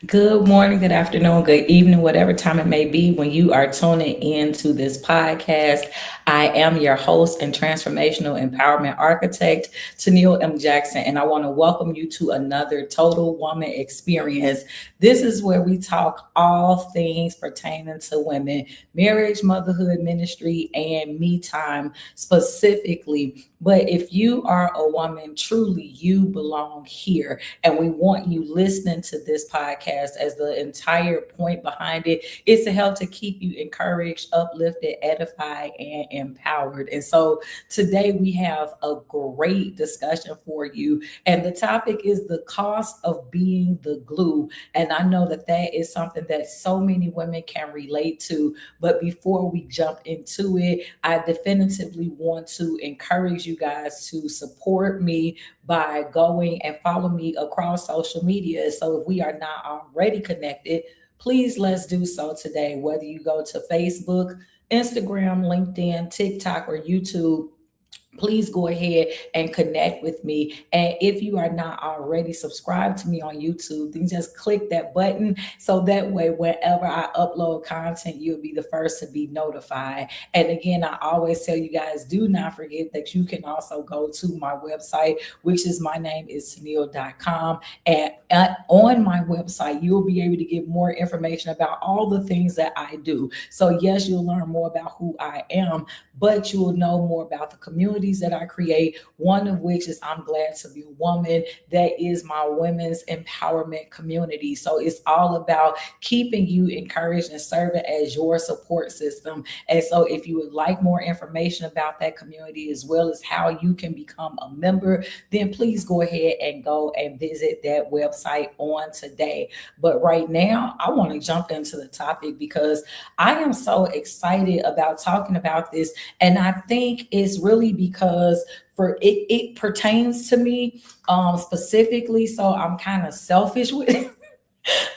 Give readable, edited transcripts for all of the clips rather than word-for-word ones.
Good morning, good afternoon, good evening, whatever time it may be when you are tuning into this podcast. I am your host and transformational empowerment architect, Tennille M. Jackson, and I want to welcome you to another Total Woman Experience. This is where we talk all things pertaining to women, marriage, motherhood, ministry, and me time specifically. But if you are a woman, truly you belong here. And we want you listening to this podcast as the entire point behind it is to help to keep you encouraged, uplifted, edified, and empowered. And so today we have a great discussion for you. And the topic is the cost of being the glue. And I know that that is something that so many women can relate to. But before we jump into it, I definitively want to encourage you guys to support me by going and follow me across social media. So if we are not already connected, please let's do so today. Whether you go to Facebook, Instagram, LinkedIn, TikTok, or YouTube, please go ahead and connect with me. And if you are not already subscribed to me on YouTube, then just click that button. So that way, whenever I upload content, you'll be the first to be notified. And again, I always tell you guys, do not forget that you can also go to my website, which is my name is Tennille.com. And on my website, you'll be able to get more information about all the things that I do. So yes, you'll learn more about who I am, but you will know more about the communities that I create. One of which is I'm Glad to Be a Woman. That is my women's empowerment community. So it's all about keeping you encouraged and serving as your support system. And so if you would like more information about that community as well as how you can become a member, then please go ahead and go and visit that website on today. But right now, I want to jump into the topic because I am so excited about talking about this. And I think it's really because it pertains to me specifically. So I'm kind of selfish with it.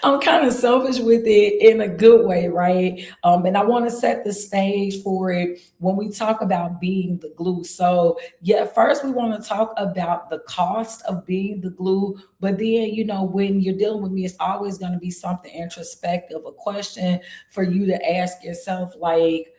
I'm kind of selfish with it in a good way, right? And I want to set the stage for it when we talk about being the glue. So, yeah, first we want to talk about the cost of being the glue. But then, when you're dealing with me, it's always going to be something introspective, a question for you to ask yourself, like,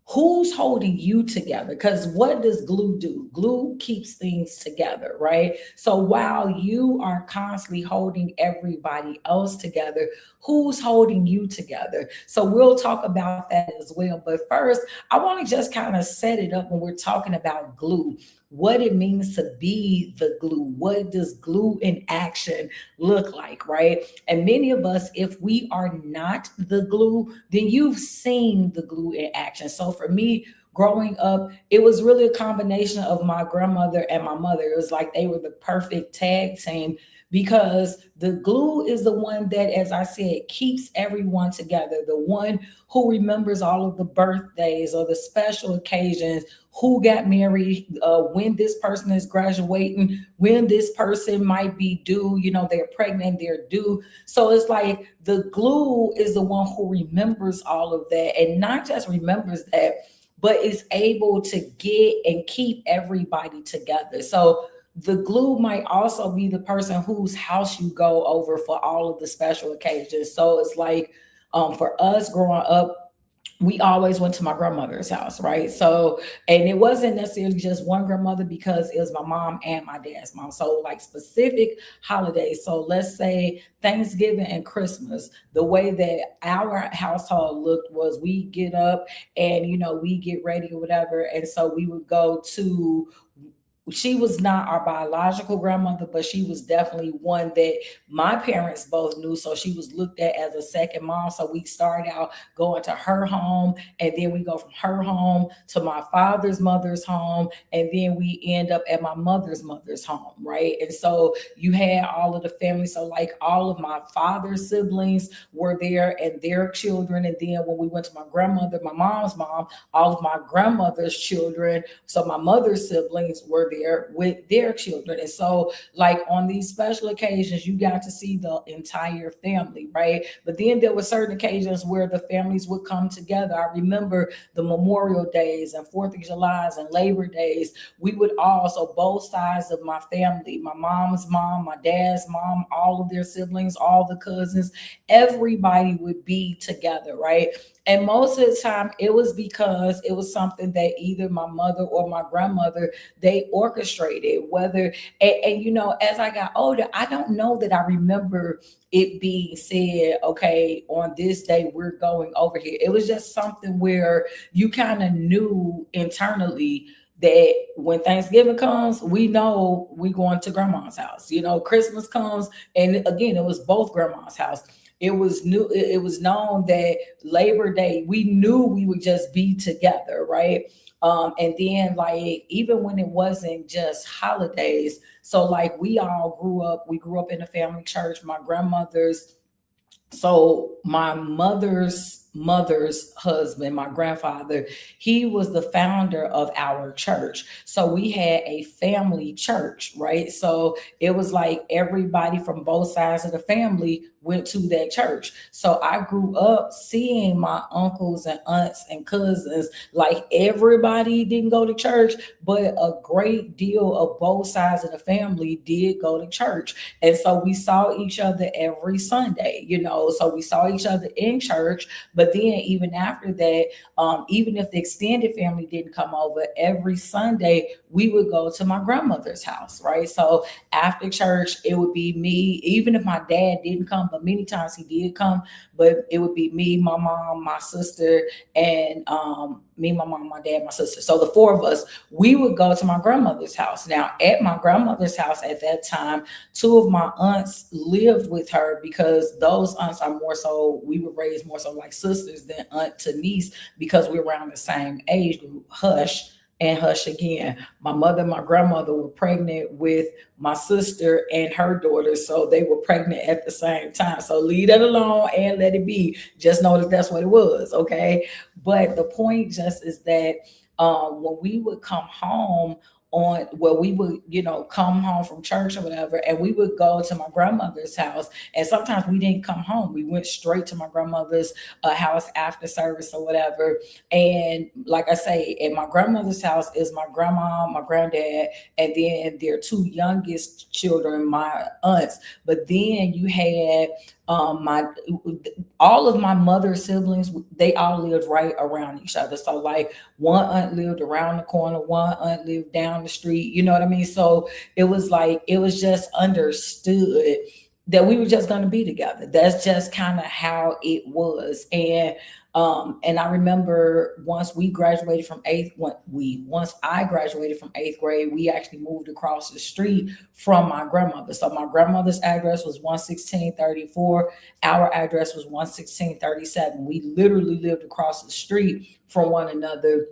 who's holding you together? Because what does glue do? Glue keeps things together, right? So while you are constantly holding everybody else together, who's holding you together? So we'll talk about that as well. But first, I want to just kind of set it up when we're talking about glue, what it means to be the glue. What does glue in action look like, right? And many of us, if we are not the glue, then you've seen the glue in action. So for me, growing up, it was really a combination of my grandmother and my mother. It was like they were the perfect tag team because the glue is the one that, as I said, keeps everyone together. The one who remembers all of the birthdays or the special occasions, who got married, when this person is graduating, when this person might be due, they're pregnant, they're due. So it's like the glue is the one who remembers all of that, and not just remembers that, but is able to get and keep everybody together. So the glue might also be the person whose house you go over for all of the special occasions. So it's like, for us growing up, we always went to my grandmother's house, right? So, and it wasn't necessarily just one grandmother because it was my mom and my dad's mom. So, like specific holidays. So, let's say Thanksgiving and Christmas, the way that our household looked was we get up and, we get ready or whatever. And so we would go to, she was not our biological grandmother, but she was definitely one that my parents both knew. So she was looked at as a second mom. So we started out going to her home, and then we go from her home to my father's mother's home, and then we end up at my mother's home, right? And so you had all of the family. So like all of my father's siblings were there and their children. And then when we went to my grandmother, my mom's mom, all of my grandmother's children, so my mother's siblings were there with their children. And so, like on these special occasions, you got to see the entire family, right? But then there were certain occasions where the families would come together. I remember the Memorial Days and 4th of July's and Labor Days. We would all, so both sides of my family, my mom's mom, my dad's mom, all of their siblings, all the cousins, everybody would be together, right? And most of the time it was because it was something that either my mother or my grandmother, they orchestrated, whether, and you know, as I got older, I don't know that I remember it being said, okay, on this day we're going over here. It was just something where you kind of knew internally that when Thanksgiving comes, we know we going to grandma's house. You know, Christmas comes, and again, it was both grandma's house. It was known that Labor Day, we knew we would just be together, right? And then like even when it wasn't just holidays, so like we grew up in a family church. My grandmother's so my mother's husband, my grandfather, he was the founder of our church. So we had a family church, right? So it was like everybody from both sides of the family went to that church. So I grew up seeing my uncles and aunts and cousins. Like everybody didn't go to church, but a great deal of both sides of the family did go to church. And so we saw each other every Sunday, you know. So we saw each other in church, but then even after that, even if the extended family didn't come over, every Sunday we would go to my grandmother's house, right? So after church, it would be me, even if my dad didn't come, but many times he did come, but it would be me, my mom, my sister, and me, my mom, my dad, my sister. So the four of us, we would go to my grandmother's house. Now, at my grandmother's house at that time, two of my aunts lived with her because those aunts are more so, we were raised more so like sisters than aunt to niece because we're around the same age group. Hush and hush again. My mother and my grandmother were pregnant with my sister and her daughter. So they were pregnant at the same time. So leave that alone and let it be. Just know that that's what it was. Okay. But the point just is that when we would come home on well we would come home from church or whatever, and we would go to my grandmother's house, and sometimes we didn't come home, we went straight to my grandmother's house after service or whatever. And like I say, at my grandmother's house is my grandma, my granddad, and then their two youngest children, my aunts. But then you had my all of my mother's siblings, they all lived right around each other. So like one aunt lived around the corner, one aunt lived down the street, you know what I mean? So it was like, it was just understood that we were just going to be together. That's just kind of how it was. And I remember once we graduated from once I graduated from eighth grade, we actually moved across the street from my grandmother. So my grandmother's address was 11634. Our address was 11637. We literally lived across the street from one another,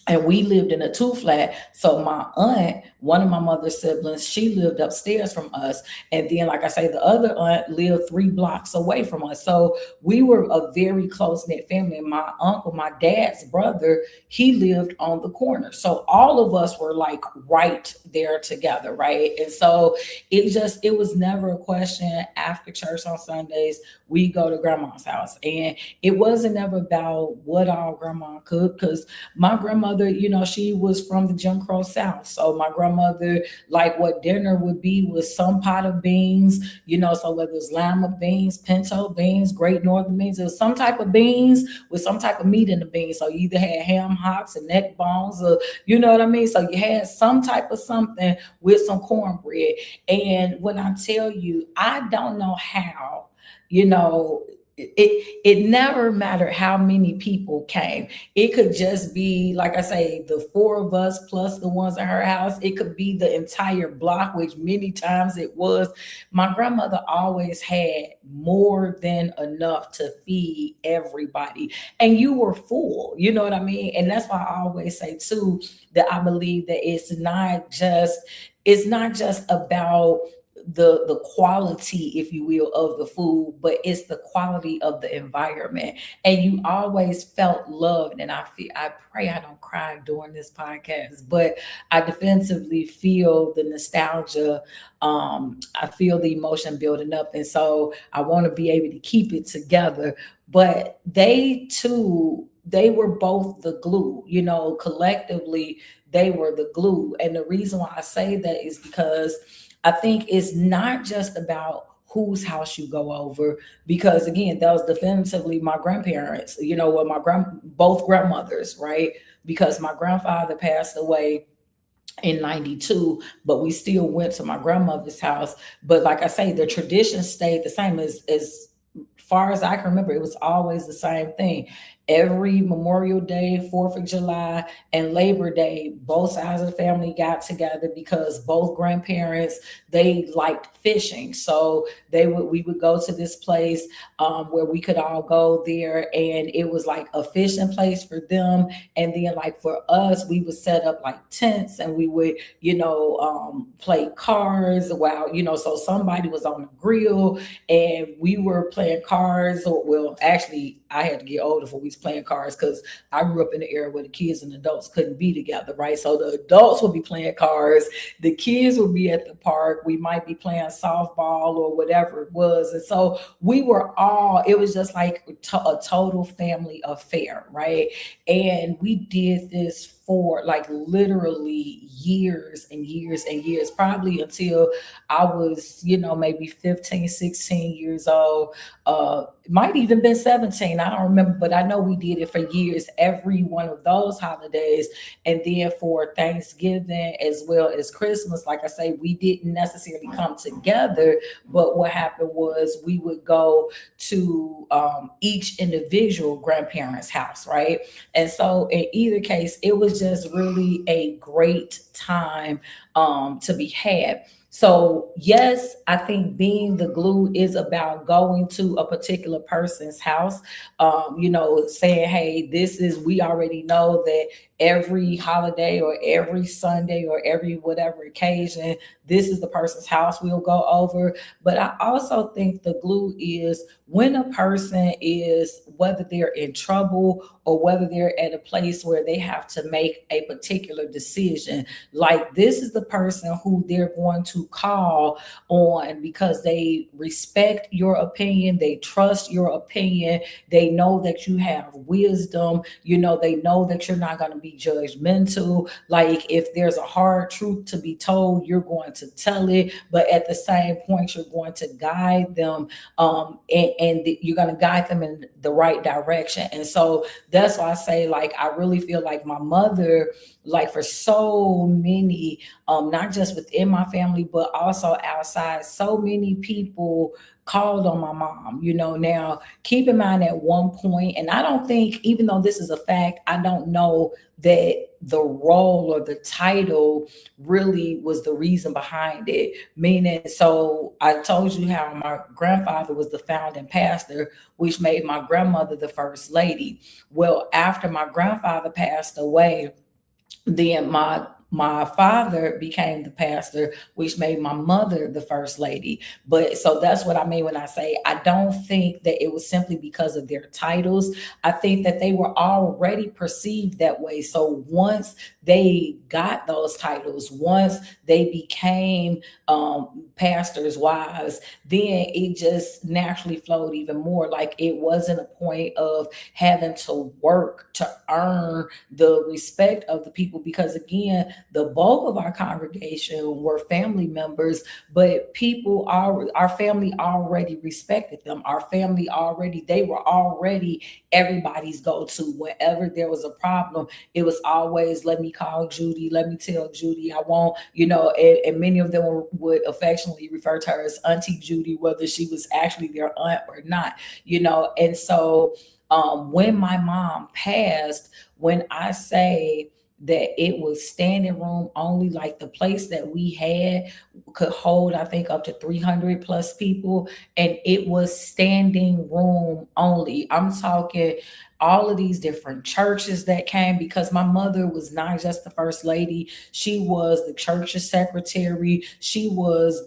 and we lived in a two flat. So my aunt, one of my mother's siblings, she lived upstairs from us. And then, like I say, the other aunt lived 3 blocks away from us. So we were a very close knit family. And my uncle, my dad's brother, he lived on the corner. So all of us were like right there together, right? And so it was never a question. After church on Sundays, we go to grandma's house. And it wasn't ever about what our grandma cooked, because my grandmother, she was from the Jim Crow South. So my grandmother, like what dinner would be was some pot of beans, so whether it was lima beans, pinto beans, great northern beans, it was some type of beans with some type of meat in the beans. So you either had ham hocks and neck bones, or you know what I mean? So you had some type of something with some cornbread. And when I tell you, I don't know how, it never mattered how many people came. It could just be, like I say, the 4 of us plus the ones at her house. It could be the entire block, which many times it was. My grandmother always had more than enough to feed everybody. And you were full, you know what I mean? And that's why I always say too, that I believe that it's not just about the quality, if you will, of the food, but it's the quality of the environment. And you always felt loved. And I pray I don't cry during this podcast, but I defensively feel the nostalgia. I feel the emotion building up. And so I want to be able to keep it together. But they too, they were both the glue, collectively, they were the glue. And the reason why I say that is because I think it's not just about whose house you go over, because again, that was definitively my grandparents, well, both grandmothers, right? Because my grandfather passed away in 92, but we still went to my grandmother's house. But like I say, the tradition stayed the same. As far as I can remember, it was always the same thing. Every Memorial Day, 4th of July, and Labor Day, both sides of the family got together because both grandparents, they liked fishing. So we would go to this place where we could all go there, and it was like a fishing place for them. And then like for us, we would set up like tents, and we would, play cards while, so somebody was on the grill and we were playing cards. Or, well, actually, I had to get older for we was playing cards because I grew up in the era where the kids and adults couldn't be together, right? So the adults would be playing cards, the kids would be at the park, we might be playing softball or whatever it was. And so it was just like a total family affair, right? And we did this for like literally years and years and years, probably until I was, maybe 15, 16 years old. It might even been 17. I don't remember, but I know we did it for years, every one of those holidays. And then for Thanksgiving as well as Christmas, like I say, we didn't necessarily come together, but what happened was we would go to each individual grandparent's house, right? And so in either case, it was just really a great time to be had. So yes, I think being the glue is about going to a particular person's house, saying, hey, we already know that every holiday or every Sunday or every whatever occasion, this is the person's house we'll go over. But I also think the glue is when a person is, whether they're in trouble or whether they're at a place where they have to make a particular decision, like this is the person who they're going to call on because they respect your opinion, they trust your opinion, they know that you have wisdom, they know that you're not going to be judgmental. Like if there's a hard truth to be told, you're going to tell it, but at the same point, you're going to guide them, and you're going to guide them in the right direction. And so that's why I say, like, I really feel like my mother, like for so many, not just within my family, but also outside, so many people called on my mom. Now keep in mind at one point, and I don't think, even though this is a fact, I don't know that the role or the title really was the reason behind it. Meaning, so I told you how my grandfather was the founding pastor, which made my grandmother the first lady. Well, after my grandfather passed away, then my father became the pastor, which made my mother the first lady. But so that's what I mean when I say I don't think that it was simply because of their titles. I think that they were already perceived that way. So once they got those titles, once they became pastors' wives, then it just naturally flowed even more. Like it wasn't a point of having to work to earn the respect of the people, because again, the bulk of our congregation were family members, but our family already respected them. They were already everybody's go-to. Whenever there was a problem, it was always, let me call Judy, let me tell Judy I won't, and many of them would affectionately refer to her as Auntie Judy, whether she was actually their aunt or not, and so when my mom passed, when I say that it was standing room only, like the place that we had could hold, I think, up to 300 plus people, and it was standing room only. I'm talking, all of these different churches that came, because my mother was not just the first lady, she was the church's secretary, she was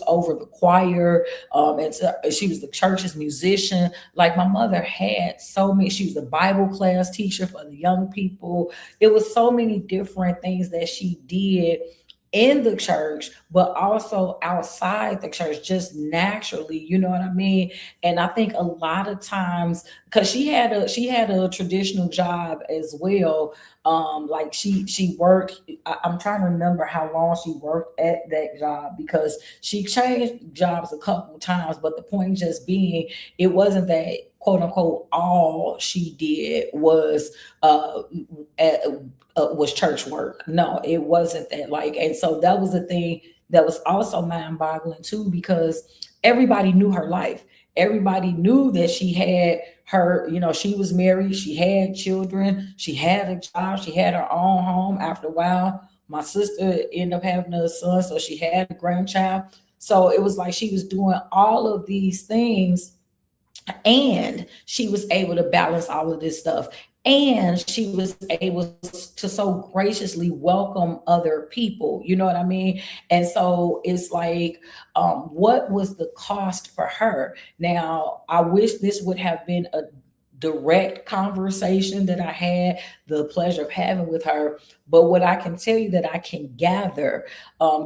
over the choir, and so she was the church's musician. Like my mother had so many, she was a Bible class teacher for the young people. It was so many different things that she did in the church, but also outside the church, just naturally, you know what I mean? And I think a lot of times, because she had a traditional job as well. Like she worked. I'm trying to remember how long she worked at that job, because she changed jobs a couple times. But the point just being, it wasn't that quote unquote all she did uh, was church work. No, it wasn't that. Like, and so that was the thing that was also mind boggling too, because everybody knew her life. Everybody knew that she had her, she was married, she had children, she had a job, she had her own home. After a while, my sister ended up having a son, so she had a grandchild. So it was like she was doing all of these things, and she was able to balance all of this stuff, and she was able to so graciously welcome other people, you know what I mean? And so it's like, what was the cost for her? Now I wish this would have been a direct conversation that I had the pleasure of having with her. But what I can tell you that I can gather,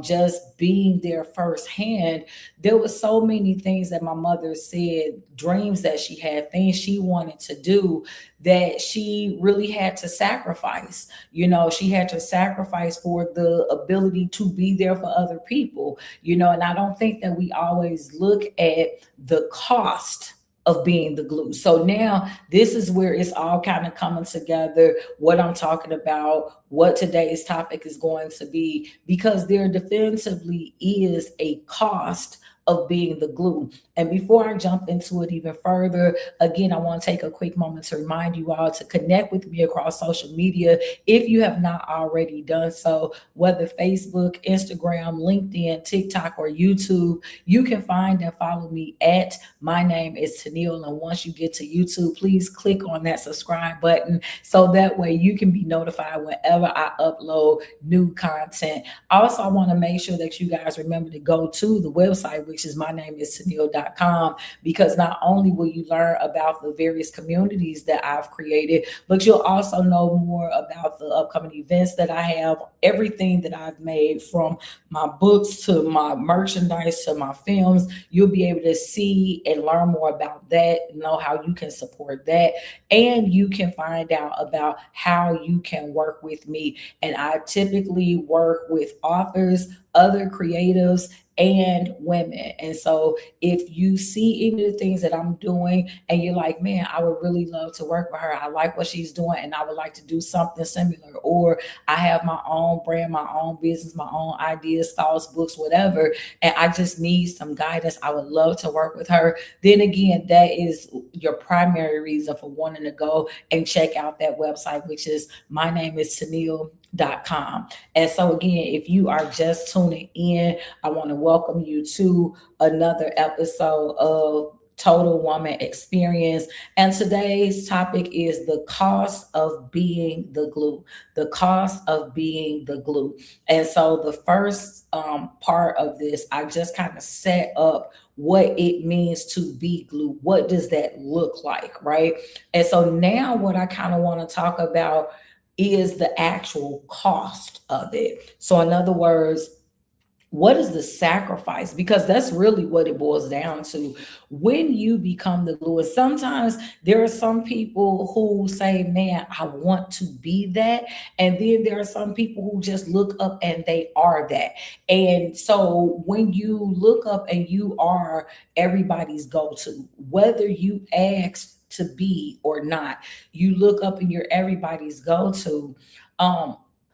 just being there firsthand, there was so many things that my mother said, dreams that she had, things she wanted to do, that she really had to sacrifice. She had to sacrifice for the ability to be there for other people. And I don't think that we always look at the cost of being the glue. So now this is where it's all kind of coming together, what I'm talking about, what today's topic is going to be, because there definitively is a cost of being the glue. And before I jump into it even further, again, I want to take a quick moment to remind you all to connect with me across social media if you have not already done so, whether Facebook, Instagram, LinkedIn, TikTok, or YouTube. You can find and follow me at My Name is Tennille. And once you get to YouTube, please click on that subscribe button so that way you can be notified whenever I upload new content. Also, I want to make sure that you guys remember to go to the website, which is mynameistennille.com, because not only will you learn about the various communities that I've created, but you'll also know more about the upcoming events that I have, everything that I've made, from my books to my merchandise to my films. You'll be able to see and learn more about that, know how you can support that, and you can find out about how you can work with me. And I typically work with authors, other creatives, and women. And so if you see any of the things that I'm doing and you're like, man, I would really love to work with her, I like what she's doing and I would like to do something similar, or I have my own brand, my own business, my own ideas, thoughts, books, whatever, and I just need some guidance, I would love to work with her. Then again, that is your primary reason for wanting to go and check out that website, which is mynameistennille.com. And so again, if you are just tuning in, I want to welcome you to another episode of Total Woman Experience. And today's topic is the cost of being the glue. The cost of being the glue. And so the first part of this, I just kind of set up what it means to be glue. What does that look like, right? And so now what I kind of want to talk about is the actual cost of it. So in other words, what is the sacrifice? Because that's really what it boils down to when you become the glue. And sometimes there are some people who say, man, I want to be that. And then there are some people who just look up and they are that. And so when you look up and you are everybody's go-to, whether you ask to be or not, you look up and you're everybody's go-to.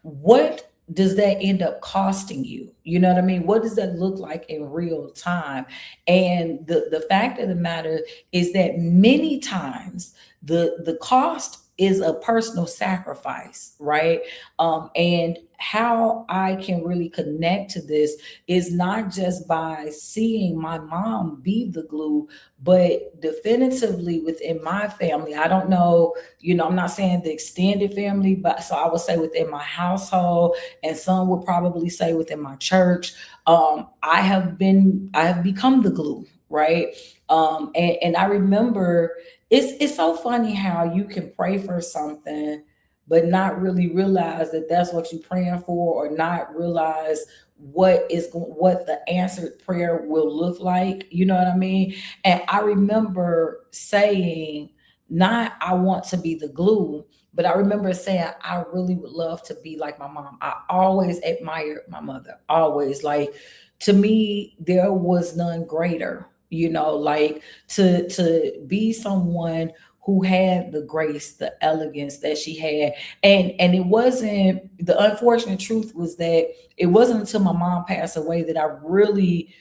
What does that end up costing you? You know what I mean? What does that look like in real time? And the fact of the matter is that many times the cost is a personal sacrifice, right? And how I can really connect to this is not just by seeing my mom be the glue, but definitively within my family. I don't know, I'm not saying the extended family, but so I would say within my household, and some would probably say within my church. I have become the glue, right? And I remember it's so funny how you can pray for something but not really realize that that's what you're praying for, or not realize what the answered prayer will look like. You know what I mean? And I remember saying, not I want to be the glue, but I remember saying I really would love to be like my mom. I always admired my mother, always. Like, to me, there was none greater, like to be someone who had the grace, the elegance that she had. And it wasn't, the unfortunate truth was that it wasn't until my mom passed away that I really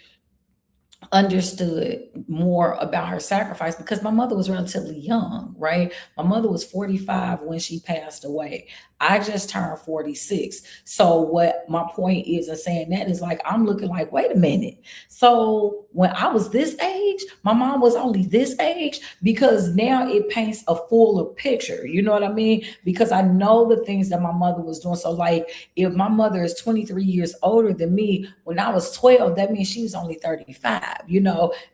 understood more about her sacrifice, because my mother was relatively young, right? My mother was 45 when she passed away. I just turned 46. So what my point is in saying that is, like, I'm looking like, wait a minute. So when I was this age, my mom was only this age, because now it paints a fuller picture. You know what I mean? Because I know the things that my mother was doing. So, like, if my mother is 23 years older than me, when I was 12, that means she was only 35,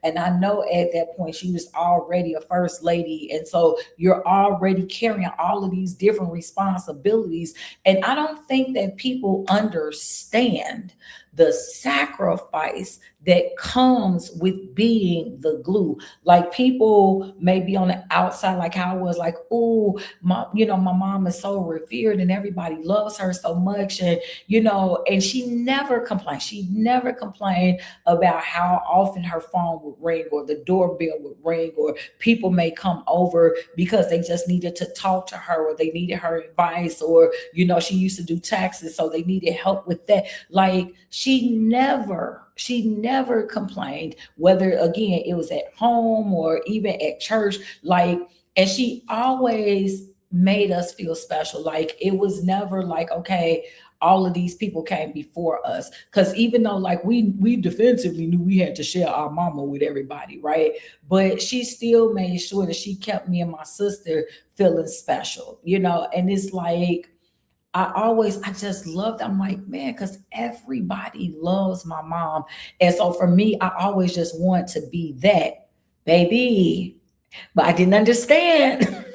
and I know at that point she was already a first lady. And so you're already carrying all of these different responsibilities. And I don't think that people understand the sacrifice that comes with being the glue. Like, people may be on the outside, like how I was, like, oh, my mom is so revered and everybody loves her so much. And she never complained. She never complained about how often her phone would ring, or the doorbell would ring, or people may come over because they just needed to talk to her, or they needed her advice, or, she used to do taxes, so they needed help with that. Like, she never complained, whether, again, it was at home or even at church. Like, and she always made us feel special. Like, it was never like, okay, all of these people came before us. Because even though, like, we defensively knew we had to share our mama with everybody, right? But she still made sure that she kept me and my sister feeling special, and it's like, I just loved, I'm like, man, because everybody loves my mom. And so for me, I always just want to be that baby. But I didn't understand.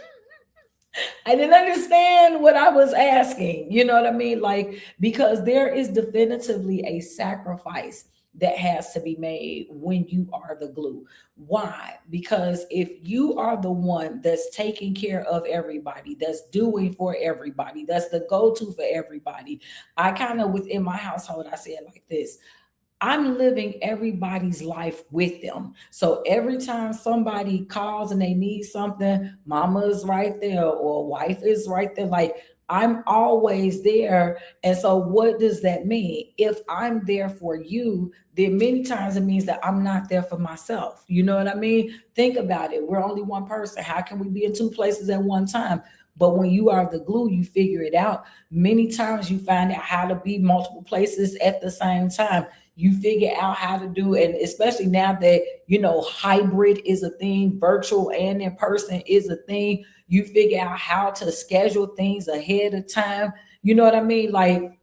I didn't understand what I was asking. You know what I mean? Like, because there is definitively a sacrifice that has to be made when you are the glue. Why? Because if you are the one that's taking care of everybody, that's doing for everybody, that's the go-to for everybody. I kind of, within my household, I say it like this: I'm living everybody's life with them. So every time somebody calls and they need something, mama's right there, or wife is right there. Like, I'm always there. And so what does that mean? If I'm there for you, then many times it means that I'm not there for myself. You know what I mean? Think about it. We're only one person. How can we be in two places at one time? But when you are the glue, you figure it out. Many times you find out how to be multiple places at the same time. You figure out how to do it. And especially now that, hybrid is a thing, virtual and in person is a thing, you figure out how to schedule things ahead of time. You know what I mean? Like,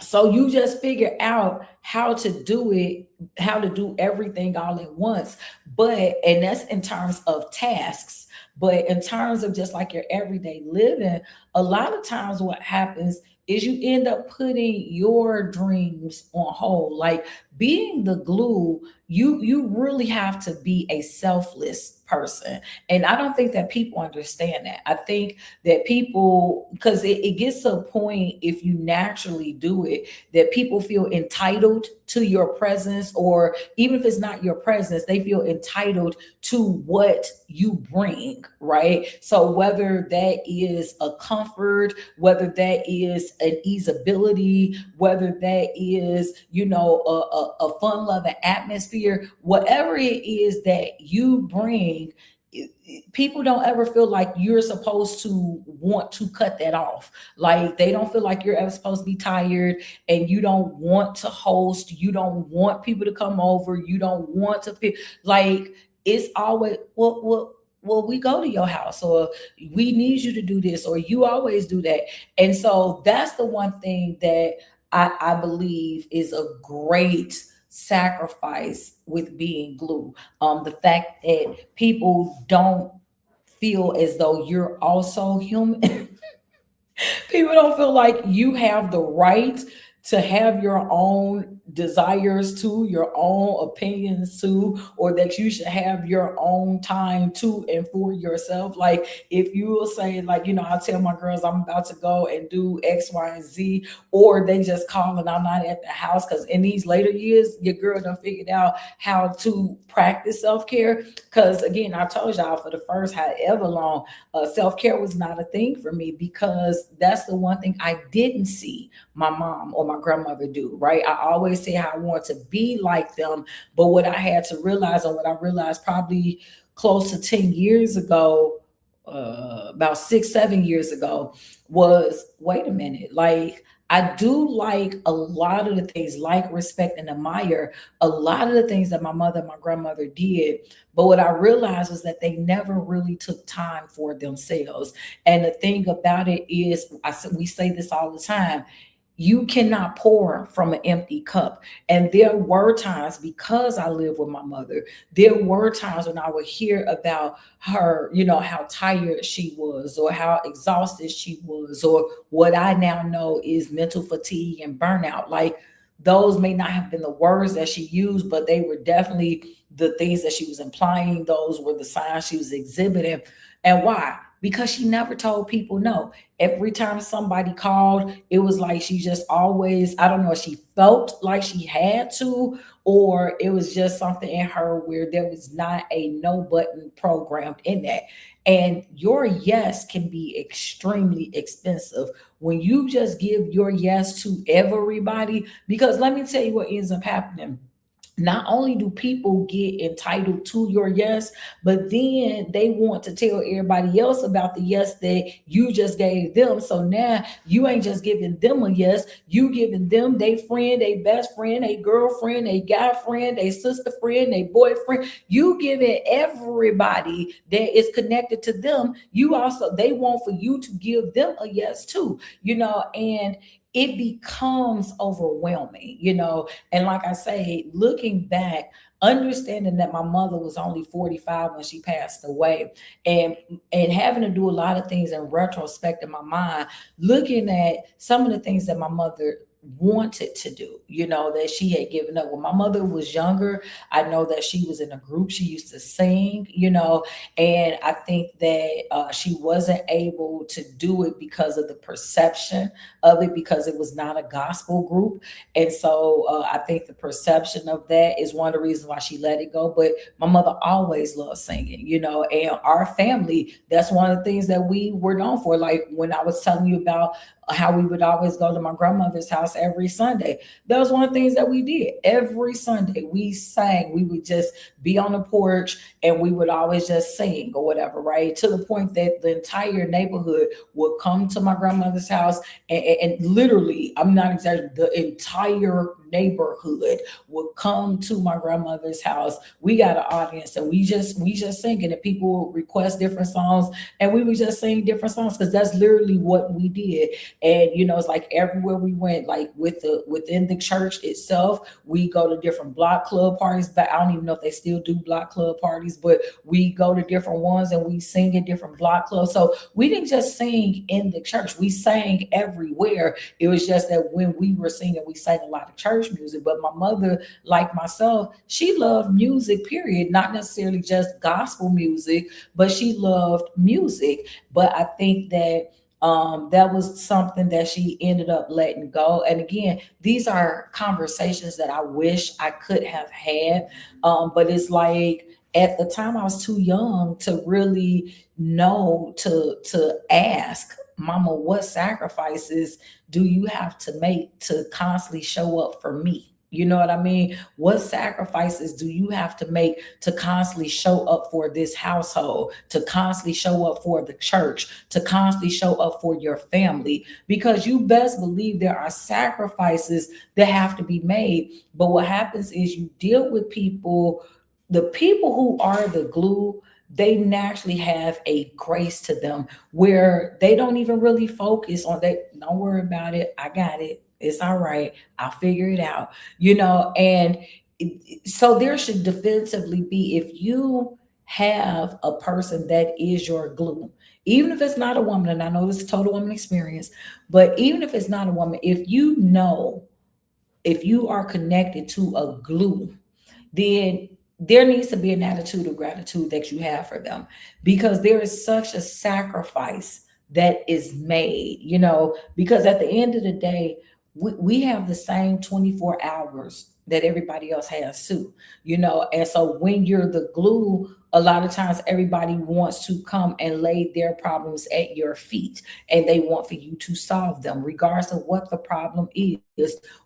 so you just figure out how to do it, how to do everything all at once. And that's in terms of tasks. But in terms of just like your everyday living, a lot of times what happens is you end up putting your dreams on hold. Like, being the glue, you really have to be a selfless person. And I don't think that people understand that. I think that people, because it gets to a point, if you naturally do it, that people feel entitled to your presence, or even if it's not your presence, they feel entitled to what you bring, right? So whether that is a comfort, whether that is an easeability, whether that is, a fun loving atmosphere, whatever it is that you bring, people don't ever feel like you're supposed to want to cut that off. Like they don't feel like you're ever supposed to be tired and you don't want to host, you don't want people to come over, you don't want to feel like it's always well, we go to your house, or we need you to do this, or you always do that. And so that's the one thing that I believe is a great sacrifice with being glue. The fact that people don't feel as though you're also human. People don't feel like you have the right to have your own desires too, your own opinions too, or that you should have your own time too and for yourself. Like if you will say, like, I tell my girls I'm about to go and do X, Y, and Z, or they just call and I'm not at the house, because in these later years, your girl done figured out how to practice self-care. Because again, I told y'all for the first however long, self-care was not a thing for me, because that's the one thing I didn't see my mom or my grandmother do, right? I always say how I want to be like them, but what I had to realize, and what I realized probably close to 10 years ago, about 6, 7 years ago, was wait a minute, like I do like a lot of the things, like respect and admire a lot of the things that my mother and my grandmother did. But what I realized was that they never really took time for themselves. And the thing about it is, we say this all the time, you cannot pour from an empty cup. And there were times, because I lived with my mother, there were times when I would hear about her, how tired she was, or how exhausted she was, or what I now know is mental fatigue and burnout. Like those may not have been the words that she used, but they were definitely the things that she was implying. Those were the signs she was exhibiting. And why? Because she never told people no. Every time somebody called, it was like she just always, I don't know if she felt like she had to, or it was just something in her where there was not a no button programmed in that. And your yes can be extremely expensive when you just give your yes to everybody. Because let me tell you what ends up happening. Not only do people get entitled to your yes, but then they want to tell everybody else about the yes that you just gave them. So now you ain't just giving them a yes, you giving them they friend, a best friend, a girlfriend, a guy friend, a sister friend, a boyfriend. You giving everybody that is connected to them. You also, they want for you to give them a yes too, and it becomes overwhelming, and like I say, looking back, understanding that my mother was only 45 when she passed away, and having to do a lot of things in retrospect in my mind, looking at some of the things that my mother wanted to do, that she had given up. When my mother was younger, I know that she was in a group, she used to sing, and I think that she wasn't able to do it because of the perception of it, because it was not a gospel group. And so I think the perception of that is one of the reasons why she let it go. But my mother always loved singing, and our family, that's one of the things that we were known for. Like when I was telling you about how we would always go to my grandmother's house every Sunday. That was one of the things that we did. Every Sunday we sang. We would just be on the porch and we would always just sing or whatever, right? To the point that the entire neighborhood would come to my grandmother's house, and literally, I'm not exaggerating, the entire neighborhood would come to my grandmother's house. We got an audience and we just singing, and people would request different songs and we would just sing different songs, because that's literally what we did. And it's like everywhere we went, like within the church itself, we go to different block club parties. But I don't even know if they still do block club parties, but we go to different ones and we sing in different block clubs. So we didn't just sing in the church, we sang everywhere. It was just that when we were singing, we sang a lot of church music. But my mother, like myself, she loved music, period. Not necessarily just gospel music, but she loved music. But I think that that was something that she ended up letting go. And again, these are conversations that I wish I could have had. But it's like at the time I was too young to really know to ask, Mama, what sacrifices do you have to make to constantly show up for me? You know what I mean? What sacrifices do you have to make to constantly show up for this household, to constantly show up for the church, to constantly show up for your family? Because you best believe there are sacrifices that have to be made. But what happens is you deal with people, the people who are the glue, they naturally have a grace to them where they don't even really focus on that. Don't worry about it. I got it. It's all right. I'll figure it out. And so there should definitively be, if you have a person that is your glue, even if it's not a woman, and I know this is a total woman experience, but even if it's not a woman, if you know, if you are connected to a glue, then there needs to be an attitude of gratitude that you have for them, because there is such a sacrifice that is made, because at the end of the day, we have the same 24 hours that everybody else has too, and so when you're the glue, a lot of times everybody wants to come and lay their problems at your feet, and they want for you to solve them regardless of what the problem is,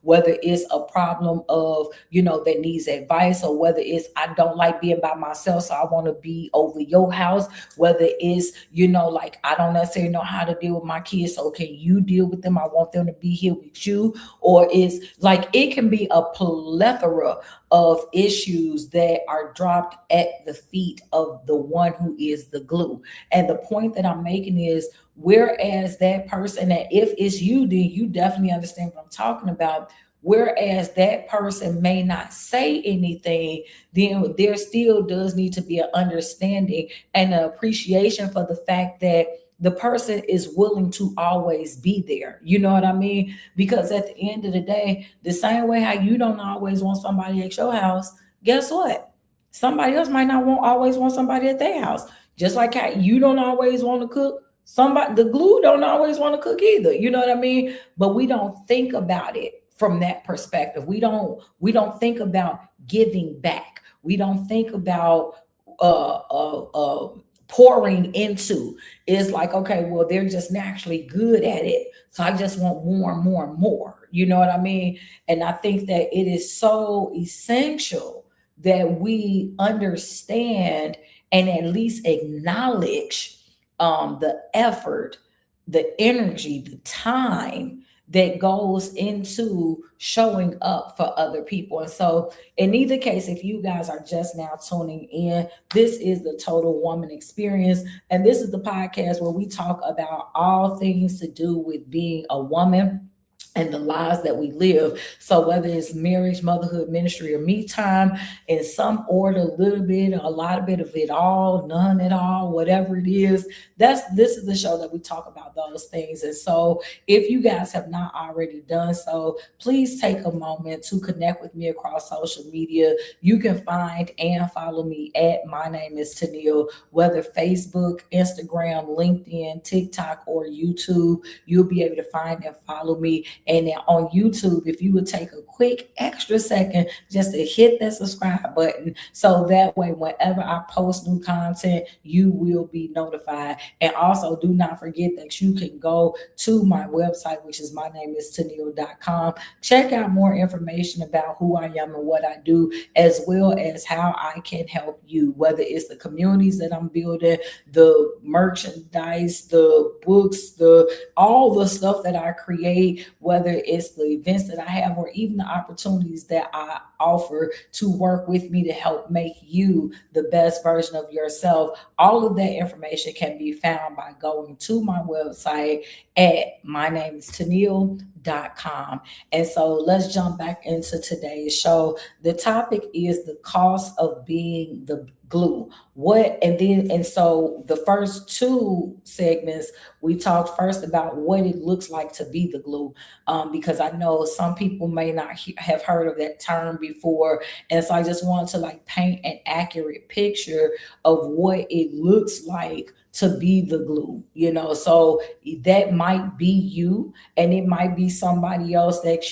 whether it's a problem of, that needs advice, or whether it's, I don't like being by myself, so I want to be over your house, whether it's, like, I don't necessarily know how to deal with my kids, so can you deal with them? I want them to be here with you. Or it's like, it can be a plethora of issues that are dropped at the feet of the one who is the glue. And the point that I'm making is, whereas that person, that if it's you, then you definitely understand what I'm talking about. Whereas that person may not say anything, then there still does need to be an understanding and an appreciation for the fact that the person is willing to always be there. You know what I mean? Because at the end of the day, the same way how you don't always want somebody at your house, guess what? Somebody else might not always want somebody at their house. Just like how you don't always want to cook, the glue don't always want to cook either. You know what I mean? But we don't think about it from that perspective. We don't think about giving back. We don't think about pouring into. Is like, okay, well, they're just naturally good at it, so I just want more and more and more. You know what I mean? And I think that it is so essential that we understand and at least acknowledge the effort, the energy, the time that goes into showing up for other people. And so in either case, if you guys are just now tuning in, this is the Total Woman Experience. And this is the podcast where we talk about all things to do with being a woman and the lives that we live. So whether it's marriage, motherhood, ministry, or me time, in some order, a little bit, a lot of bit of it all, none at all, whatever it is, this is the show that we talk about those things. And so if you guys have not already done so, please take a moment to connect with me across social media. You can find and follow me at My Name is Tennille, whether Facebook, Instagram, LinkedIn, TikTok, or YouTube. You'll be able to find and follow me. And then on YouTube, if you would take a quick extra second just to hit that subscribe button, so that way, whenever I post new content, you will be notified. And also, do not forget that you can go to my website, which is mynameistenille.com. Check out more information about who I am and what I do, as well as how I can help you, whether it's the communities that I'm building, the merchandise, the books, all the stuff that I create, whether it's the events that I have, or even the opportunities that I offer to work with me to help make you the best version of yourself. All of that information can be found by going to my website at mynameistenille.com. And so let's jump back into today's show. The topic is the cost of being the glue. So the first two segments, we talked first about what it looks like to be the glue, because I know some people may not have heard of that term before. And so I just wanted to paint an accurate picture of what it looks like to be the glue, so that might be you, and it might be somebody else that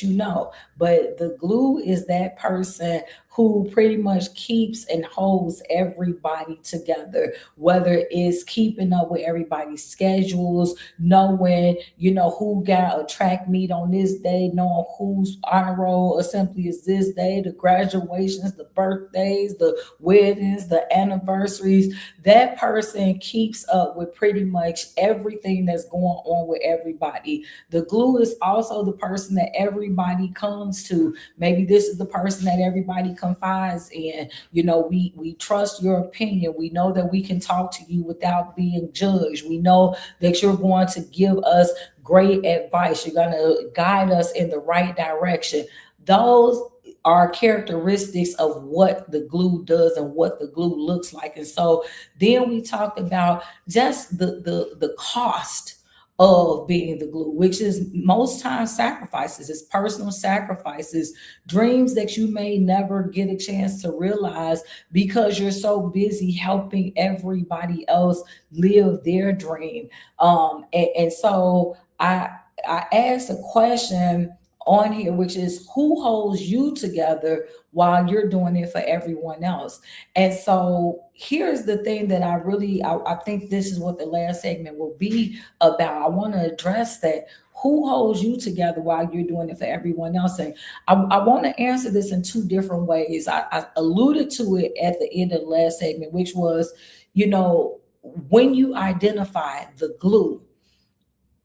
but the glue is that person who pretty much keeps and holds everybody together, whether it's keeping up with everybody's schedules, knowing, who got a track meet on this day, knowing whose honor roll assembly is this day, the graduations, the birthdays, the weddings, the anniversaries. That person keeps up with pretty much everything that's going on with everybody. The glue is also the person that everybody comes to. Maybe this is the person that everybody confides in. We trust your opinion. We know that we can talk to you without being judged. We know that you're going to give us great advice. You're going to guide us in the right direction. Those are characteristics of what the glue does and what the glue looks like. And so then we talked about just the cost of being the glue, which is most times sacrifices. It's personal sacrifices, dreams that you may never get a chance to realize because you're so busy helping everybody else live their dream. And so I asked a question on here, which is, who holds you together while you're doing it for everyone else? And so here's the thing that I think this is what the last segment will be about. I want to address that. Who holds you together while you're doing it for everyone else? And I want to answer this in two different ways. I alluded to it at the end of the last segment, which was, when you identify the glue,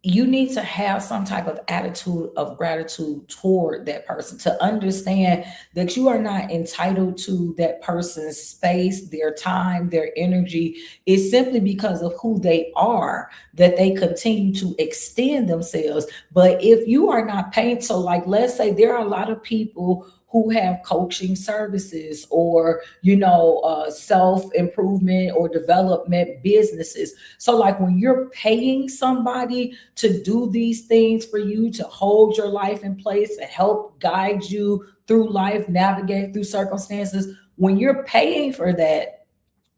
you need to have some type of attitude of gratitude toward that person, to understand that you are not entitled to that person's space, their time, their energy. It's simply because of who they are that they continue to extend themselves. But if you are not paying, so like, let's say there are a lot of people who have coaching services or self-improvement or development businesses. So like, when you're paying somebody to do these things for you, to hold your life in place, to help guide you through life, navigate through circumstances, when you're paying for that,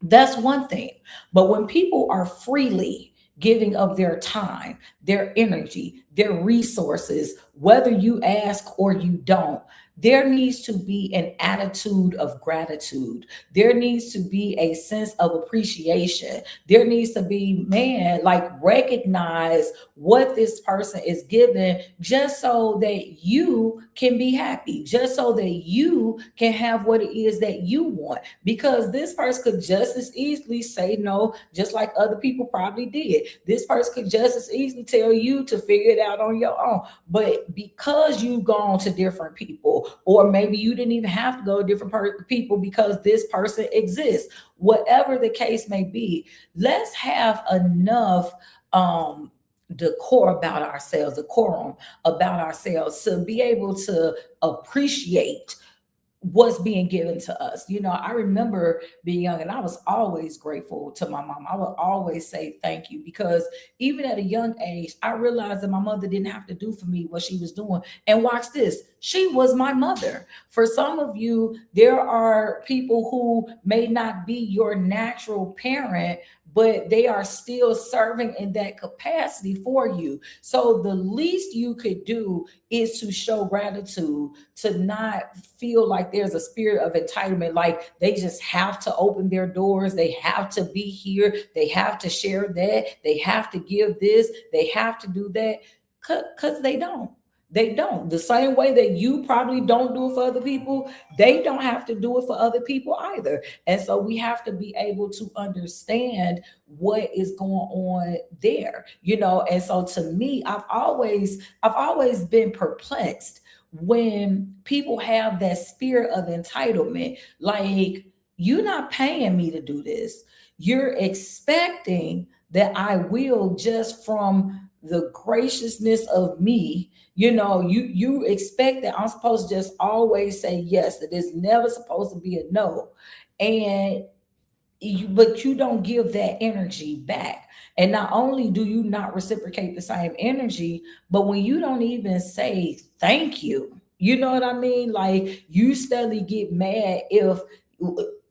that's one thing. But when people are freely giving of their time, their energy, their resources, whether you ask or you don't, there needs to be an attitude of gratitude. There needs to be a sense of appreciation. There needs to be, man, like, recognize what this person is giving, just so that you can be happy, just so that you can have what it is that you want. Because this person could just as easily say no, just like other people probably did. This person could just as easily tell you to figure it out on your own. But because you've gone to different people, or maybe you didn't even have to go to different people because this person exists, whatever the case may be, let's have enough decorum about ourselves to be able to appreciate what's being given to us. I remember being young and I was always grateful to my mom. I would always say thank you, because even at a young age, I realized that my mother didn't have to do for me what she was doing. And watch this, she was my mother. For some of you, there are people who may not be your natural parent, but they are still serving in that capacity for you. So the least you could do is to show gratitude, to not feel like there's a spirit of entitlement, like they just have to open their doors, they have to be here, they have to share that, they have to give this, they have to do that, because they don't. They don't. The same way that you probably don't do it for other people, they don't have to do it for other people either. And so we have to be able to understand what is going on there, And so to me, I've always been perplexed when people have that spirit of entitlement. Like, you're not paying me to do this. You're expecting that I will, just from the graciousness of me, you expect that I'm supposed to just always say yes, that it's never supposed to be a no. And but you don't give that energy back. And not only do you not reciprocate the same energy, but when you don't even say thank you, you know what I mean? Like, you steadily get mad if,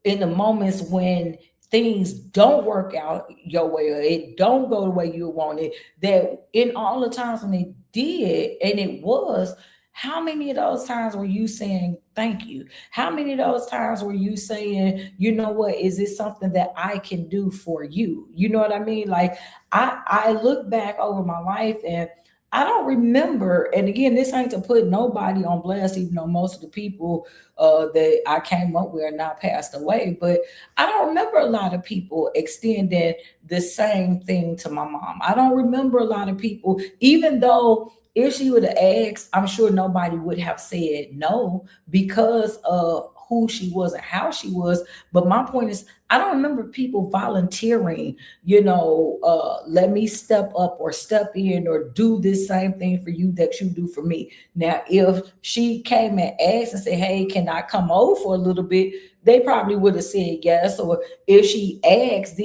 in the moments when things don't work out your way, or it don't go the way you want it, that in all the times when it did, and it was, how many of those times were you saying Thank you. How many of those times were you saying, you know what, is this something that I can do for you? You know what I mean? Like I look back over my life and I don't remember, and again, this ain't to put nobody on blast, even though most of the people that I came up with are now passed away. But I don't remember a lot of people extending the same thing to my mom. I don't remember a lot of people, even though if she would have asked, I'm sure nobody would have said no because of who she was and how she was. But my point is, I don't remember people volunteering, let me step up or step in or do this same thing for you that you do for me. Now, if she came and asked and said, hey, can I come over for a little bit? They probably would have said yes. Or if she asked,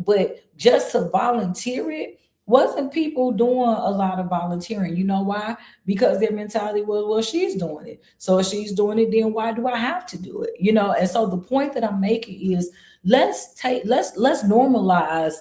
but just to volunteer it, wasn't people doing a lot of volunteering. You know why? Because their mentality was, well, she's doing it. So if she's doing it, then why do I have to do it? And so the point that I'm making is let's normalize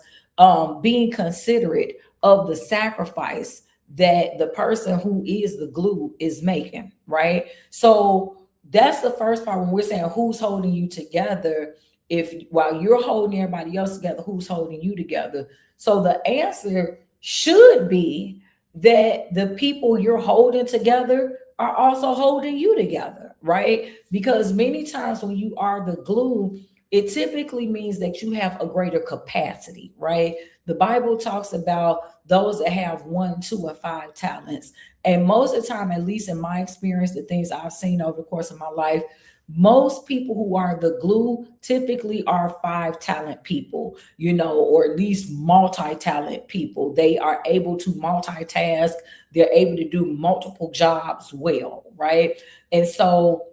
being considerate of the sacrifice that the person who is the glue is making, right? So that's the first part when we're saying who's holding you together. If while you're holding everybody else together, who's holding you together? So the answer should be that the people you're holding together are also holding you together, right? Because many times when you are the glue, it typically means that you have a greater capacity, right? The Bible talks about those that have 1, 2, and 5 talents. And most of the time, at least in my experience, the things I've seen over the course of my life, most people who are the glue typically are 5 talent people, or at least multi-talent people. They are able to multitask, they're able to do multiple jobs well, right? And so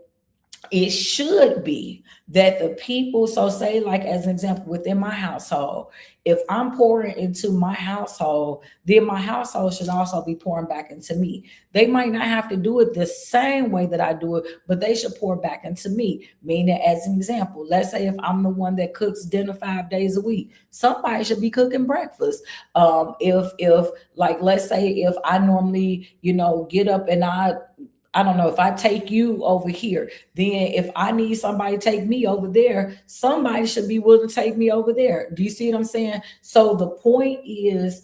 it should be that the people, so say, like as an example, within my household, if I'm pouring into my household, then my household should also be pouring back into me. They might not have to do it the same way that I do it, but they should pour back into me. Meaning, as an example, let's say if I'm the one that cooks dinner 5 days a week, somebody should be cooking breakfast. If like, let's say if I normally, get up and I don't know, if I take you over here, then if I need somebody to take me over there, somebody should be willing to take me over there. Do you see what I'm saying? So the point is,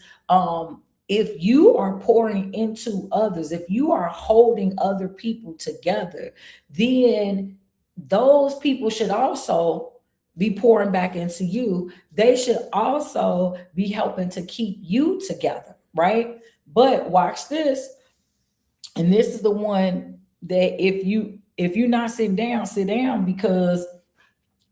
if you are pouring into others, if you are holding other people together, then those people should also be pouring back into you. They should also be helping to keep you together, right? But watch this. And this is the one that if you're not sitting down, sit down, because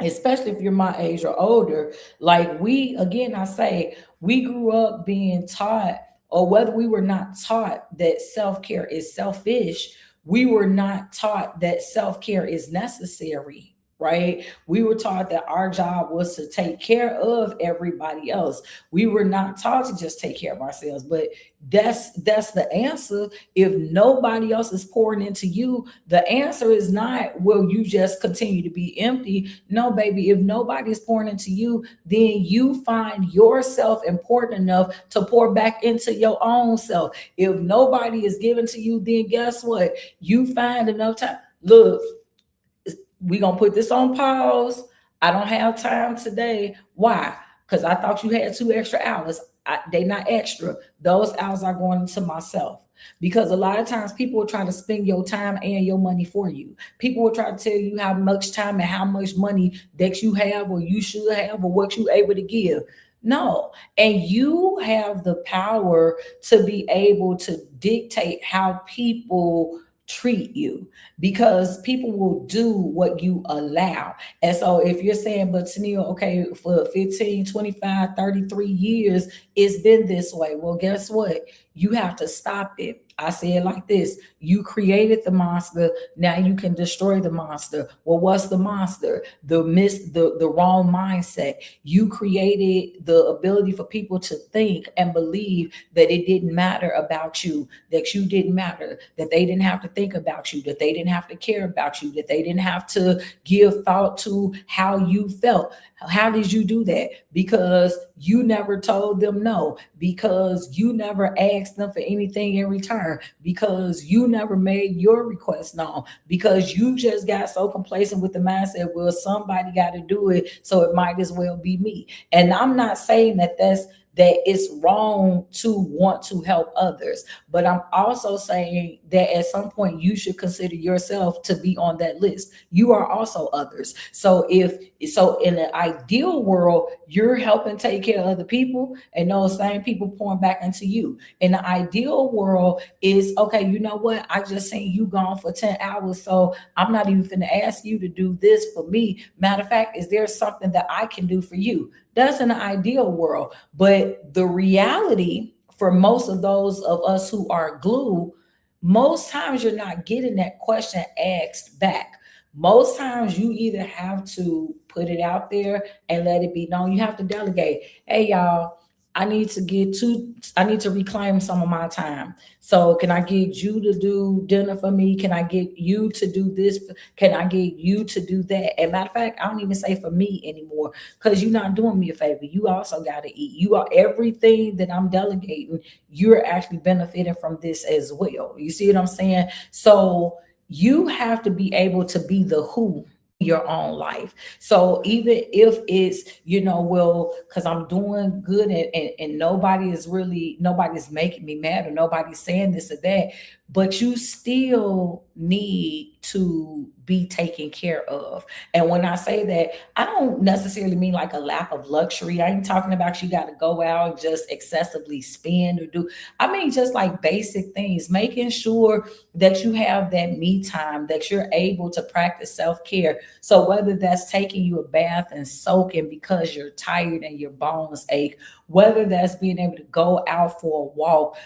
especially if you're my age or older, like I say, we grew up being taught, or whether we were not taught that self-care is selfish, we were not taught that self-care is necessary. Right? We were taught that our job was to take care of everybody else. We were not taught to just take care of ourselves. But that's the answer. If nobody else is pouring into you, the answer is not, will you just continue to be empty? No, baby. If nobody is pouring into you, then you find yourself important enough to pour back into your own self. If nobody is giving to you, then guess what? You find enough time. Look, we gonna put this on pause. I don't have time today. Why? Because I thought you had 2 extra hours. They not extra. Those hours are going into myself. Because a lot of times people will try to spend your time and your money for you. People will try to tell you how much time and how much money that you have or you should have or what you're able to give. No. And you have the power to be able to dictate how people treat you, because people will do what you allow. And so if you're saying, but Tennille, okay, for 15, 25, 33 years, it's been this way. Well, guess what? You have to stop it. I say it like this: you created the monster, now you can destroy the monster. Well, what's the monster? The wrong mindset. You created the ability for people to think and believe that it didn't matter about you, that you didn't matter, that they didn't have to think about you, that they didn't have to care about you, that they didn't have to give thought to how you felt. How did you do that? Because you never told them no, because you never asked them for anything in return. her because you never made your request known, because you just got so complacent with the mindset, well, somebody got to do it, so it might as well be me. And I'm not saying that it's wrong to want to help others, but I'm also saying that at some point you should consider yourself to be on that list. You are also others. So in an ideal world, you're helping take care of other people, and those same people pouring back into you. In the ideal world is, okay, you know what? I just seen you gone for 10 hours, so I'm not even finna ask you to do this for me. Matter of fact, is there something that I can do for you? That's an ideal world. But the reality for most of those of us who are glue, most times you're not getting that question asked back. Most times you either have to put it out there and let it be known. You have to delegate. Hey, y'all, I need to reclaim some of my time. So can I get you to do dinner for me? Can I get you to do this? Can I get you to do that? And matter of fact, I don't even say for me anymore, because you're not doing me a favor. You also got to eat. You are everything that I'm delegating. You're actually benefiting from this as well. You see what I'm saying? So you have to be able to be the who your own life. So even if it's, well, because I'm doing good, and nobody's making me mad, or nobody's saying this or that, but you still need to be taken care of. And when I say that, I don't necessarily mean like a lack of luxury. I ain't talking about you got to go out and just excessively spend or do. I mean, just like basic things, making sure that you have that me time, that you're able to practice self-care. So whether that's taking you a bath and soaking because you're tired and your bones ache, whether that's being able to go out for a walk,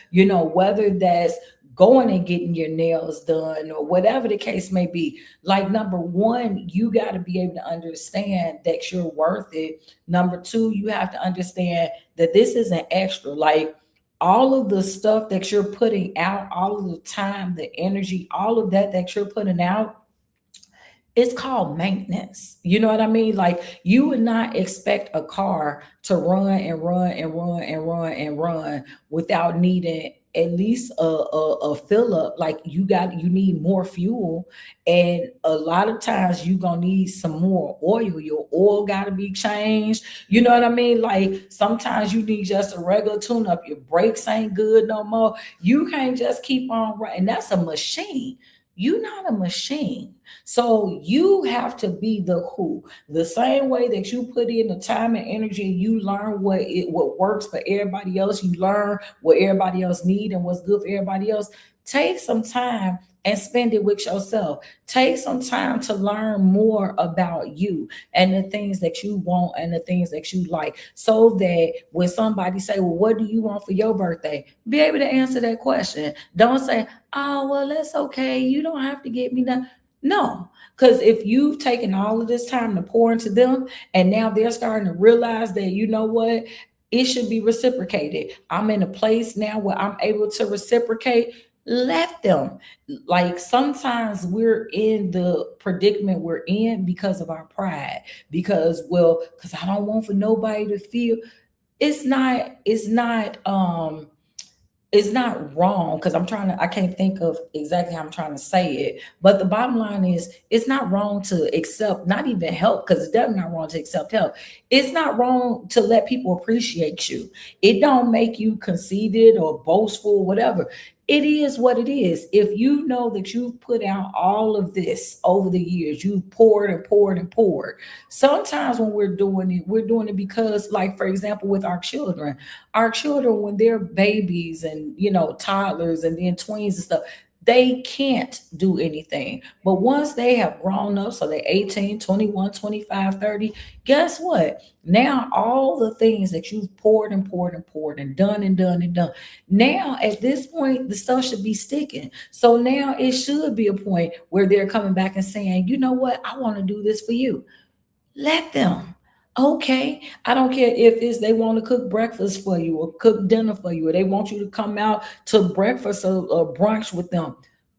whether that's going and getting your nails done, or whatever the case may be. Like, number one, you got to be able to understand that you're worth it. Number two, you have to understand that this isn't extra. Like, all of the stuff that you're putting out, all of the time, the energy, all of that you're putting out, it's called maintenance. You know what I mean? Like, you would not expect a car to run and run and run and run and run without needing at least a fill up. Like, you need more fuel, and a lot of times you gonna need some more oil. Your oil got to be changed. You know what I mean? Like, sometimes you need just a regular tune up. Your brakes ain't good no more. You can't just keep on running. That's a machine. You're not a machine. So you have to be the who. The same way that you put in the time and energy, you learn what works for everybody else. You learn what everybody else need and what's good for everybody else. Take some time and spend it with yourself. Take some time to learn more about you and the things that you want and the things that you like, so that when somebody say, well, what do you want for your birthday? Be able to answer that question. Don't say, oh, well, that's okay, you don't have to get me that. No, because if you've taken all of this time to pour into them, and now they're starting to realize that, you know what, it should be reciprocated. I'm in a place now where I'm able to reciprocate. Let them. Like, sometimes we're in the predicament we're in because of our pride, because I don't want for nobody to feel. It's not wrong, because I can't think of exactly how I'm trying to say it. But the bottom line is, it's not wrong to accept, not even help, because it's definitely not wrong to accept help. It's not wrong to let people appreciate you. It don't make you conceited or boastful, whatever. It is what it is. If you know that you've put out all of this over the years, you've poured and poured and poured. Sometimes when we're doing it because, like, for example, with our children, when they're babies and, toddlers and then tweens and stuff, they can't do anything. But once they have grown up, so they're 18, 21, 25, 30, guess what? Now all the things that you've poured and poured and poured and done and done and done, now at this point, the stuff should be sticking. So now it should be a point where they're coming back and saying, you know what, I want to do this for you. Let them. Okay. I don't care if they want to cook breakfast for you or cook dinner for you, or they want you to come out to breakfast or brunch with them.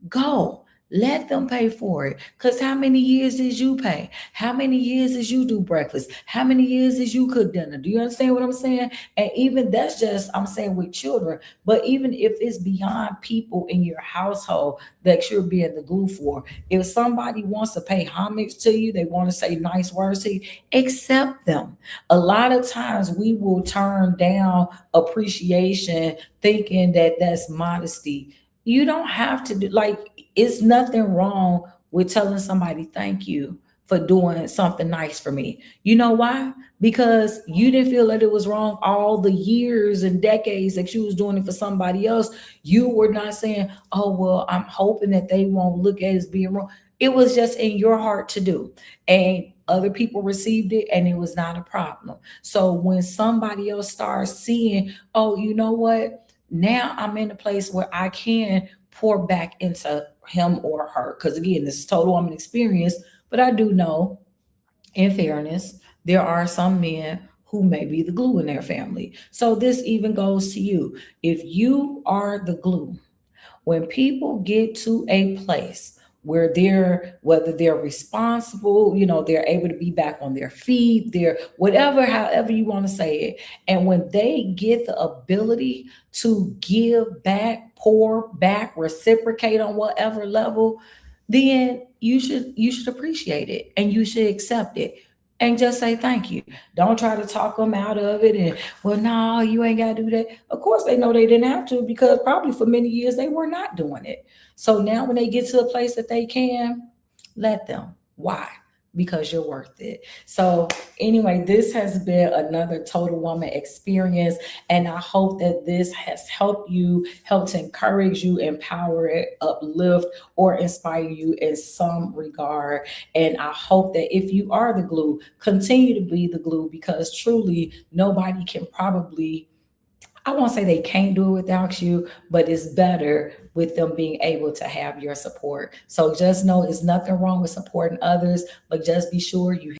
Go. Let them pay for it. Because how many years did you pay? How many years did you do breakfast? How many years did you cook dinner? Do you understand what I'm saying? And even that's just, I'm saying with children, but even if it's beyond people in your household that you're being the glue for, if somebody wants to pay homage to you, they want to say nice words to you, accept them. A lot of times we will turn down appreciation thinking that that's modesty. You don't have to do, like, it's nothing wrong with telling somebody thank you for doing something nice for me. You know why? Because you didn't feel that it was wrong all the years and decades that you was doing it for somebody else. You were not saying, oh, well, I'm hoping that they won't look at it as being wrong. It was just in your heart to do. And other people received it and it was not a problem. So when somebody else starts seeing, oh, you know what? Now I'm in a place where I can pour back into him or her. Because again, this is total woman experience, but I do know, in fairness, there are some men who may be the glue in their family. So this even goes to you. If you are the glue, when people get to a place where they're, whether they're responsible, they're able to be back on their feet, they're whatever, however you want to say it, and when they get the ability to give back, pour back, reciprocate on whatever level, then you should appreciate it and you should accept it and just say thank you. Don't try to talk them out of it and, well, no, you ain't got to do that. Of course, they know they didn't have to because probably for many years they were not doing it. So now when they get to a place that they can, let them. Why? Because you're worth it. So anyway, this has been another Total Woman experience, and I hope that this has helped you, helped encourage you, empower it, uplift, or inspire you in some regard. And I hope that if you are the glue, continue to be the glue, because truly nobody can probably, I won't say they can't do it without you, but it's better with them being able to have your support. So just know it's nothing wrong with supporting others, but just be sure you